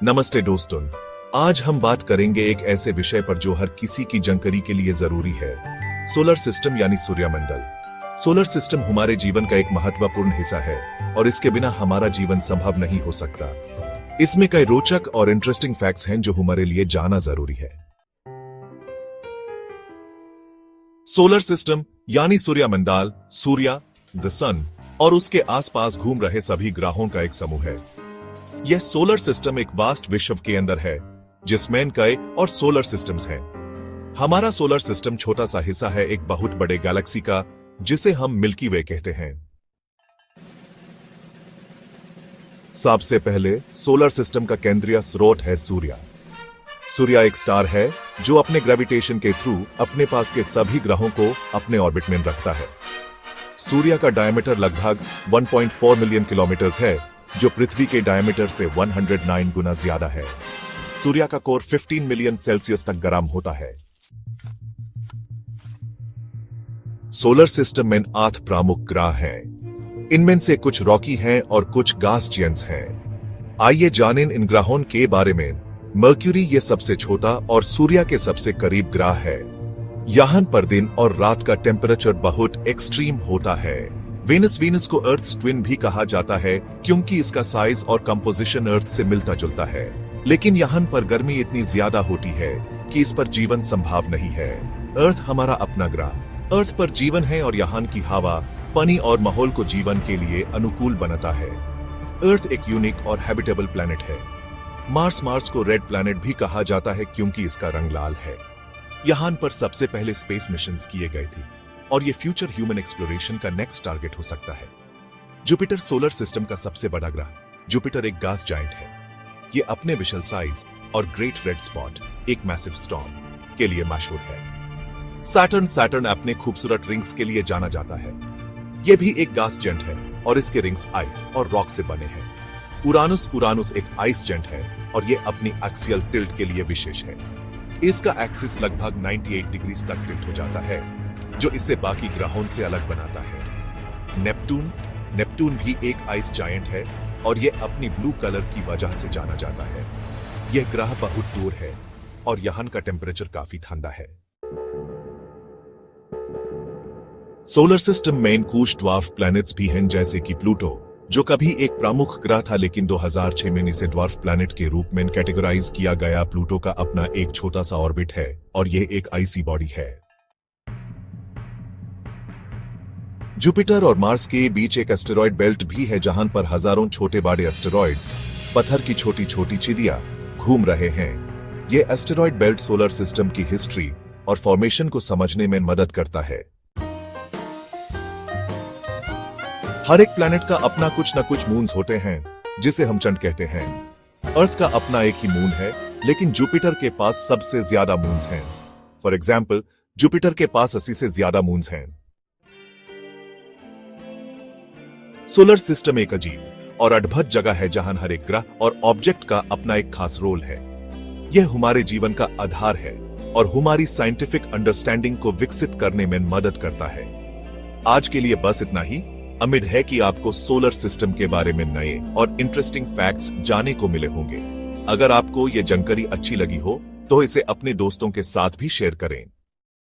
नमस्ते दोस्तों, आज हम बात करेंगे एक ऐसे विषय पर जो हर किसी की जानकारी के लिए जरूरी है। सोलर सिस्टम यानी सूर्यमंडल। सोलर सिस्टम हमारे जीवन का एक महत्वपूर्ण हिस्सा है और इसके बिना हमारा जीवन संभव नहीं हो सकता। इसमें कई रोचक और इंटरेस्टिंग फैक्ट्स हैं जो हमारे लिए जानना जरूरी है। सोलर सिस्टम यानी सूर्यमंडल, सूर्य, द सन और उसके आसपास घूम रहे सभी ग्रहों का एक समूह है। यह सोलर सिस्टम एक वास्ट विश्व के अंदर है जिसमें कई और सोलर सिस्टम्स हैं। हमारा सोलर सिस्टम छोटा सा हिस्सा है एक बहुत बड़े गैलेक्सी का जिसे हम मिल्की वे कहते हैं। सबसे पहले सोलर सिस्टम का केंद्रीय स्रोत है सूर्य। सूर्य एक स्टार है जो अपने ग्रेविटेशन के थ्रू अपने पास के सभी ग्रहों को अपने ऑर्बिट में रखता है। सूर्य का डायमीटर लगभग 1.4 मिलियन किलोमीटर है जो पृथ्वी के डायमीटर से 109 गुना ज्यादा है। सूर्य का कोर 15 मिलियन सेल्सियस तक गर्म होता है। सोलर सिस्टम में 8 प्रमुख ग्रह हैं। इनमें से कुछ रॉकी हैं और कुछ गैस जिएंट्स हैं। आइए जानें इन ग्रहों के बारे में। मर्क्यूरी ये सबसे छोटा और सूर्य के सबसे करीब ग्रह है। यहाँ पर दिन और रात का टेम्परेचर बहुत एक्सट्रीम होता है। वेनस को अर्थ ट्विन भी कहा जाता है क्योंकि इसका साइज और कंपोजिशन अर्थ से मिलता जुलता है, लेकिन यहाँ पर गर्मी इतनी ज्यादा होती है कि इस पर जीवन संभव नहीं है। अर्थ हमारा अपना ग्रह। अर्थ पर जीवन है और यहाँ की हवा, पानी और माहौल को जीवन के लिए अनुकूल बनाता है। अर्थ एक यूनिक और हैबिटेबल प्लैनेट है। मार्स को रेड प्लैनेट भी कहा जाता है क्योंकि इसका रंग लाल है। यहाँ पर सबसे पहले स्पेस मिशंस किए गए थे और ये फ्यूचर ह्यूमन एक्सप्लोरेशन का नेक्स्ट टारगेट हो सकता है। जुपिटर सोलर सिस्टम का सबसे बड़ा ग्रह। जुपिटर एक गैस जायंट है। ये अपने विशाल साइज और ग्रेट रेड स्पॉट, एक मैसिव स्टॉर्म के लिए मशहूर है। सैटर्न अपने खूबसूरत रिंग्स के लिए जाना जाता है। ये भी एक गैस जायंट है और इसके रिंग्स आइस और रॉक से बने हैं। उरानुस एक आइस जायंट है और ये अपनी एक्सियल टिल्ट के लिए विशेष है। इसका एक्सिस लगभग 98 डिग्री तक टिल्ट हो जाता है जो इसे बाकी ग्रहों से अलग बनाता है। नेपटून भी एक आइस जायंट है और यह अपनी ब्लू कलर की वजह से जाना जाता है। यह ग्रह बहुत दूर है और यहाँ का टेम्परेचर काफी ठंडा है। सोलर सिस्टम में कुछ ड्वार्फ प्लैनेट्स भी हैं जैसे कि प्लूटो, जो कभी एक प्रमुख ग्रह था लेकिन 2006 में इसे ड्वार्फ प्लैनेट के रूप में कैटेगराइज किया गया। प्लूटो का अपना एक छोटा सा ऑर्बिट है और यह एक आइसी बॉडी है। जुपिटर और मार्स के बीच एक एस्टेरॉयड बेल्ट भी है जहां पर हजारों छोटे बड़े एस्टेरॉयड्स, पत्थर की छोटी छोटी चिड़िया घूम रहे हैं। यह एस्टेरॉयड बेल्ट सोलर सिस्टम की हिस्ट्री और फॉर्मेशन को समझने में मदद करता है। हर एक प्लैनेट का अपना कुछ न कुछ मून्स होते हैं जिसे हम चंड कहते हैं। अर्थ का अपना एक ही मून है लेकिन जुपिटर के पास सबसे ज्यादा मून्स हैं। फॉर एग्जाम्पल, जुपिटर के पास 80 से ज्यादा मून्स हैं। सोलर सिस्टम एक अजीब और अद्भुत जगह है जहां हर एक ग्रह और ऑब्जेक्ट का अपना एक खास रोल है। यह हमारे जीवन का आधार है और हमारी साइंटिफिक अंडरस्टैंडिंग को विकसित करने में मदद करता है। आज के लिए बस इतना ही। उम्मीद है कि आपको सोलर सिस्टम के बारे में नए और इंटरेस्टिंग फैक्ट्स जानने को मिले होंगे। अगर आपको यह जानकारी अच्छी लगी हो तो इसे अपने दोस्तों के साथ भी शेयर करें।